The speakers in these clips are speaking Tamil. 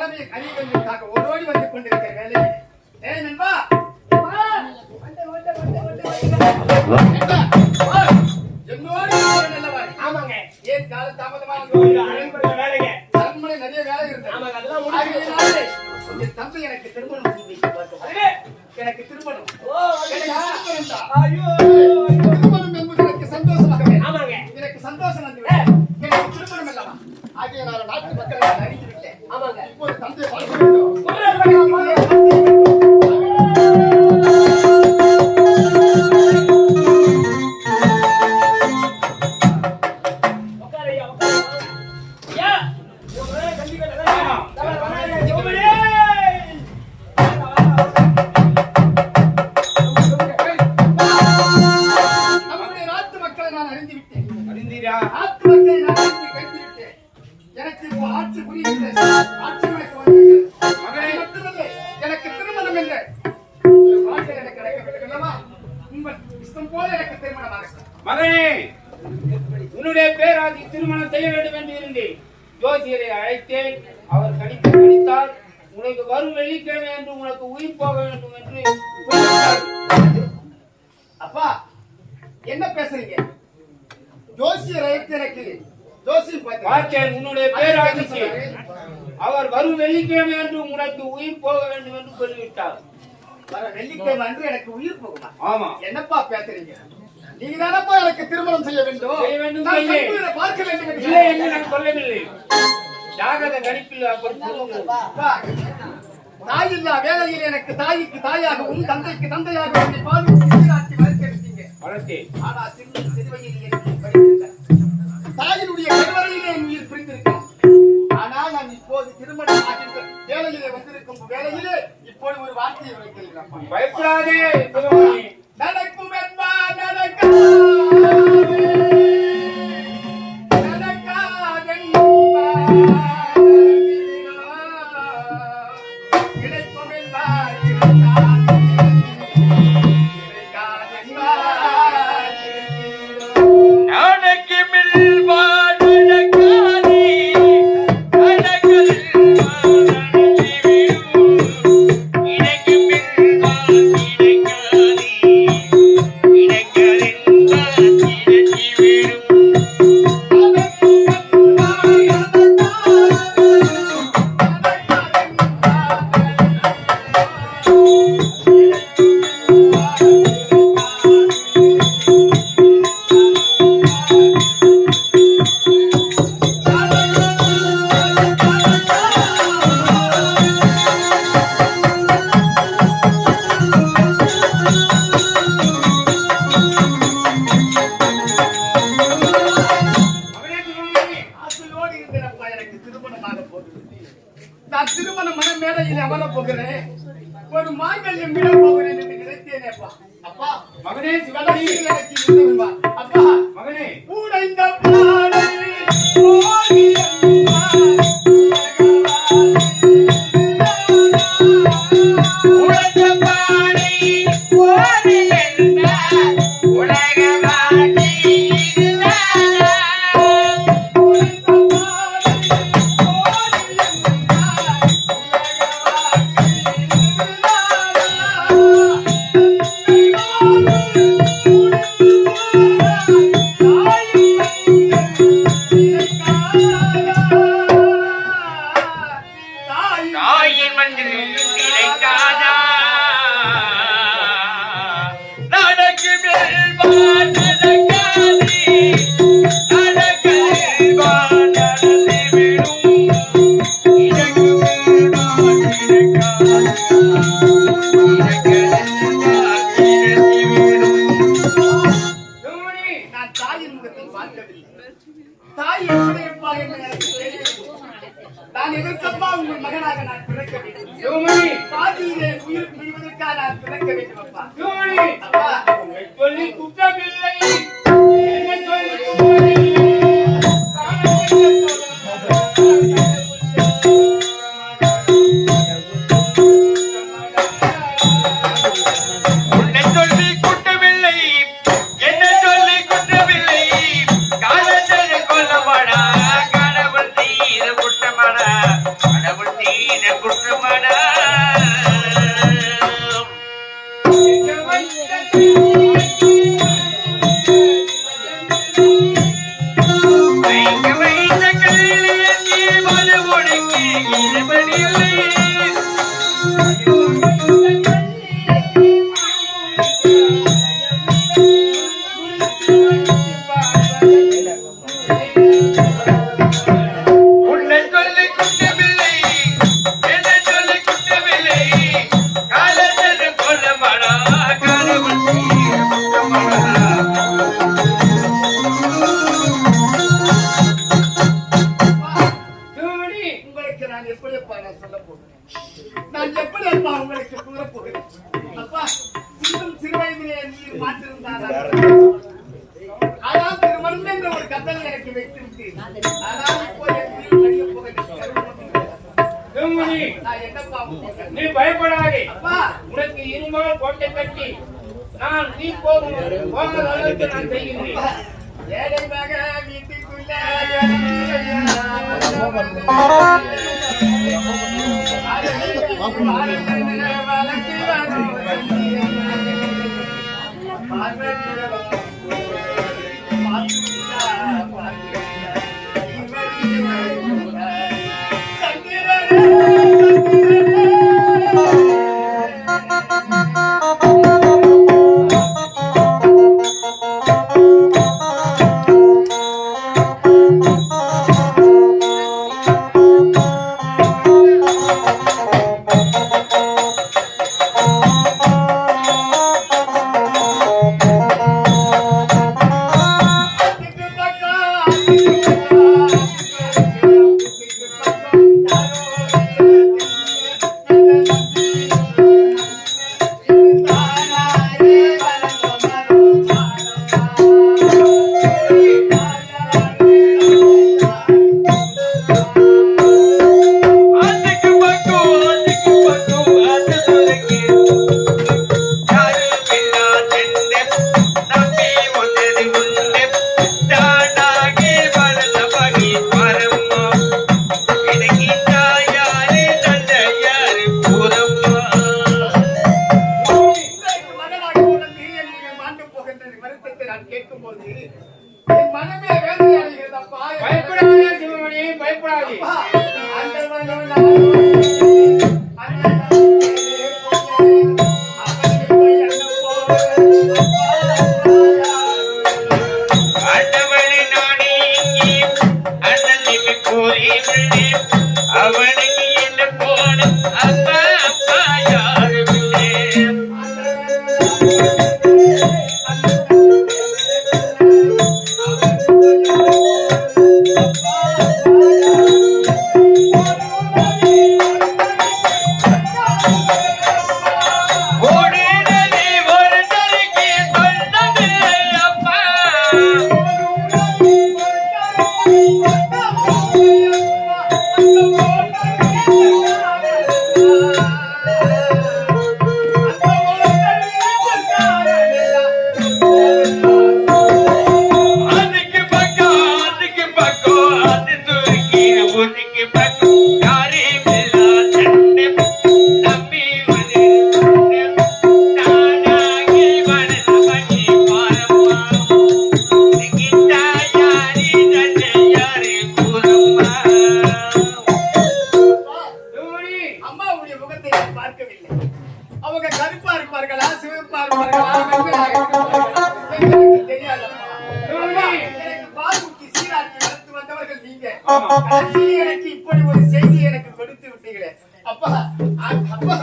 கடமையை அறிவதற்காக ஓடோடி வந்து கொண்டிருக்கிற வேலை. ஏய் நண்பா, என்னோட நல்லவாடி. ஆமாங்க. ஏன் கால தாமதமாக வேலைங்க அரண்மனை நிறைய வேலை இருந்தது. ஆமாங்க, அதெல்லாம் முடிஞ்சு என் தம்பி எனக்கு திருமணம் செய்து எனக்கு திருமணம். திருமணம் என்பது எனக்கு சந்தோஷமாக. ஆமாங்க, எனக்கு சந்தோஷம் வந்து எனக்கு திருமணம் இல்லவா ஆகிய நான் நாட்டு மக்களை அறிந்து விட்டேன். ஆமாங்க, இப்போது தந்தையை பார்க்க வேண்டும். எனக்கு திருமணம் இல்லை. மகனே, உன்னுடைய பேராசி திருமணம் செய்ய வேண்டும் என்று இருந்தேன். ஜோசியரை அழைத்தேன். அவர் கணித்தால் உனக்கு வரும் வெள்ளிக்கிழமை என்று உனக்கு உயிர் போக வேண்டும் என்று. அப்பா என்ன பேசுறீங்க? ஜோசியர் அழைத்து எனக்கு ஜோசியம் உன்னுடைய பேராசிக்கு அவர் வரும் வெள்ளிக்கிழமை என்று உனக்கு உயிர் போக வேண்டும் என்று சொல்லிவிட்டார். வர வெள்ளிக்கிழமை அன்று எனக்கு உயிர் போகுமா? ஆமா. என்னப்பா பேசுறீங்க? நீங்க தானப்பா எனக்கு திருமணம் செய்ய வேண்டும். பார்க்க வேண்டும் இல்லை என்று நான் சொல்லவில்லை. ஜாகத கணிப்பில் அப்படி தாய் இல்லா வேலையில் எனக்கு தாய்க்கு தாயாகவும் தந்தைக்கு தந்தையாகவும் வளர்த்தேன். ஆனா சிறுவையில் தாயினுடைய கருவறையிலே உயிர் பிரிந்திருக்கிறேன். ஆனால் நான் இப்போது திருமணம் ஆகின்ற வேலையிலே வந்திருக்கும் வேலையிலே இப்போது ஒரு வார்த்தையை வைக்கிறேன். பயப்படாதே, நடக்கும் என்பா நடக்க நான் திருமண மன மேடையில் அமர போகிறேன். ஒரு மாங்கல்யம் விட போகிறேன் என்று நினைத்தேனேப்பா. அப்பா மகனே, அப்பா மகனே, உடைந்த பாடை நான் எதற்கப்பா உங்கள் மகனாக நான் பிறக்க வேண்டும்? பாதியிலே உயிர் பிரிவதற்காக நான் பிறக்க வேண்டும். அப்பா அப்பா சொல்லி குற்றமில்லை. கடவுள் செய்த குற்றமாடா நான் எப்படி அப்பா உங்களுக்கு கூற போகிறேன்? அப்பா இன்னும் சிறு வயதிலே நீர் மாற்றிருந்தால் அதான் திருமணம் என்ற ஒரு கட்டளை எனக்கு வைத்திருக்கு. ஆனால் இப்போ நீ பயப்படாதே. உனக்கு இருமல் கோட்டை கட்டி நான் நீ போகும் அளவுக்கு நான் செய்கிறேன். ஏழை மக வீட்டுக்குள்ள எனக்கு இப்படி ஒரு செய்தி எனக்கு கொடுத்து விட்டீங்களே அப்பா அப்பா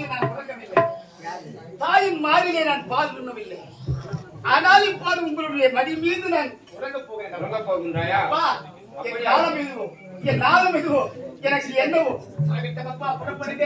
மடியில் நான் உறங்கவில்லை, தாயின் மாறிலே நான் பால் உண்ணவில்லை. ஆனால் இப்போது உங்களுடைய மடி மீது நான் உறங்கப் போகின்றாயா? என் காலம் எதுவோ, என் நாளம் எதுவோ, எனக்கு என்னவோ புறப்படுங்க.